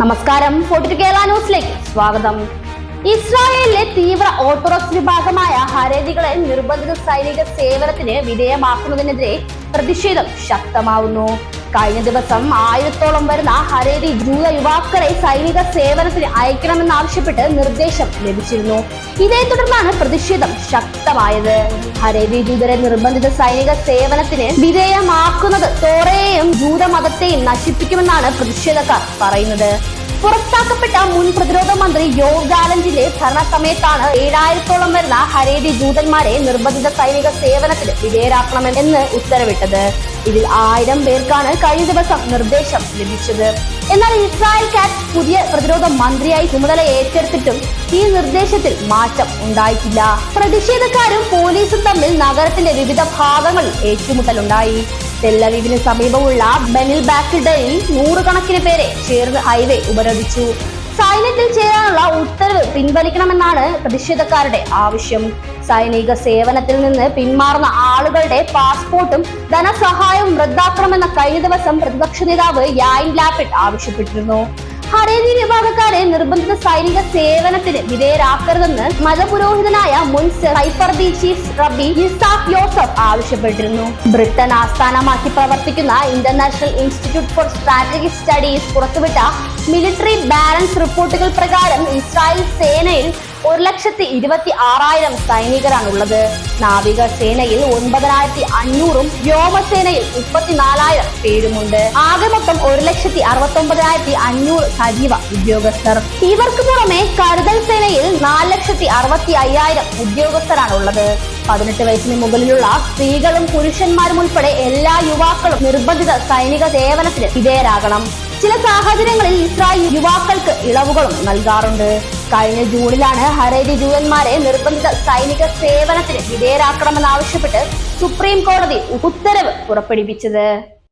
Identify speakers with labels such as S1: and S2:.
S1: നമസ്കാരം, കേരള ന്യൂസിലേക്ക് സ്വാഗതം. ഇസ്രായേലിലെ തീവ്ര ഓർത്തഡോക്സ് വിഭാഗമായ ഹരേതികളെ നിർബന്ധിത സൈനിക സേവനത്തിന് വിധേയമാക്കുന്നതിനെതിരെ പ്രതിഷേധം ശക്തമാവുന്നു. കഴിഞ്ഞ ദിവസം 1000-ഓളം വരുന്ന ഹരേതി ജൂത യുവാക്കളെ സൈനിക സേവനത്തിന് അയക്കണമെന്നാവശ്യപ്പെട്ട് നിർദ്ദേശം ലഭിച്ചിരുന്നു. ഇതേ തുടർന്നാണ് പ്രതിഷേധം ശക്തമായത്. ഹരേതി ജൂതരെ നിർബന്ധിത സൈനിക സേവനത്തിന് വിധേയമാക്കുന്നത് തോറയെയും ജൂതമതത്തെയും നശിപ്പിക്കുമെന്നാണ് പ്രതിഷേധക്കാർ പറയുന്നത്. പുറത്താക്കപ്പെട്ട മുൻ പ്രതിരോധ മന്ത്രി യോവ് ഗാലന്റിന്റെ ഭരണ സമയത്താണ് 7000-ഓളം വരുന്ന ഹരേതി ജൂതന്മാരെ നിർബന്ധിത സൈനിക സേവനത്തിന് വിധേയരാക്കണമെന്ന് ഉത്തരവിട്ടത്. ഇതിൽ 1000 പേർക്കാണ് കഴിഞ്ഞ ദിവസം നിർദ്ദേശം ലഭിച്ചത്. എന്നാൽ ഇസ്രായേൽ കാറ്റ്സ് പുതിയ പ്രതിരോധ മന്ത്രിയായി ചുമതല ഏറ്റെടുത്തിട്ടും ഈ നിർദ്ദേശത്തിൽ മാറ്റം ഉണ്ടായിട്ടില്ല. പ്രതിഷേധക്കാരും പോലീസും തമ്മിൽ നഗരത്തിന്റെ വിവിധ ഭാഗങ്ങളിൽ ഏറ്റുമുട്ടലുണ്ടായി. ടെല്ലവീവിന് സമീപമുള്ള ബെനിൽ ബാക്കിഡയിൽ 100 കണക്കിന് പേരെ ചേർന്ന് ഹൈവേ ഉപരോധിച്ചു. സൈന്യത്തിൽ ചേരാനുള്ള ഉത്തരവ് പിൻവലിക്കണമെന്നാണ് പ്രതിഷേധക്കാരുടെ ആവശ്യം. സൈനിക സേവനത്തിൽ നിന്ന് പിന്മാറുന്ന ആളുകളുടെ പാസ്പോർട്ടും ധനസഹായവും റദ്ദാക്കണമെന്ന കഴിഞ്ഞ ദിവസം പ്രതിപക്ഷ നേതാവ് യായിൻ ലാപിഡ് ആവശ്യപ്പെട്ടിരുന്നു. ഹരേതി വിഭാഗക്കാരെ നിർബന്ധിത സൈനിക സേവനത്തിന് വിധേയരാക്കരുതെന്ന് മതപുരോഹിതനായ മുൻ സൈഫർദി ചീഫ് റബ്ബി ഇസാഖ് യോസഫ് ആവശ്യപ്പെട്ടിരുന്നു. ബ്രിട്ടൻ ആസ്ഥാനമാക്കി പ്രവർത്തിക്കുന്ന international institute four strategic studies പുറത്തുവിട്ട മിലിറ്ററി ബാലൻസ് റിപ്പോർട്ടുകൾ പ്രകാരം ഇസ്രായേൽ സേനയിൽ 1,26,000 സൈനികരാണുള്ളത്. നാവിക സേനയിൽ 9,500-ഉം വ്യോമസേനയിൽ 34,000 പേരുമുണ്ട്. ആകെ മൊത്തം 1,69,500 സജീവ ഉദ്യോഗസ്ഥർ. ഇവർക്ക് പുറമെ കരുതൽ സേനയിൽ 4,65,000 ഉദ്യോഗസ്ഥരാണുള്ളത്. 18 വയസ്സിന് മുകളിലുള്ള സ്ത്രീകളും പുരുഷന്മാരും ഉൾപ്പെടെ എല്ലാ യുവാക്കളും നിർബന്ധിത സൈനിക സേവനത്തിന് വിധേയരാകണം. ചില സാഹചര്യങ്ങളിൽ ഇസ്രായേൽ യുവാക്കൾക്ക് ഇളവുകളും നൽകാറുണ്ട്. കഴിഞ്ഞ ജൂണിലാണ് ഹരേതി ജൂതന്മാരെ നിർബന്ധിത സൈനിക സേവനത്തിന് വിധേയരാക്കണമെന്നാവശ്യപ്പെട്ട് സുപ്രീം കോടതി ഉത്തരവ് പുറപ്പെടുവിച്ചത്.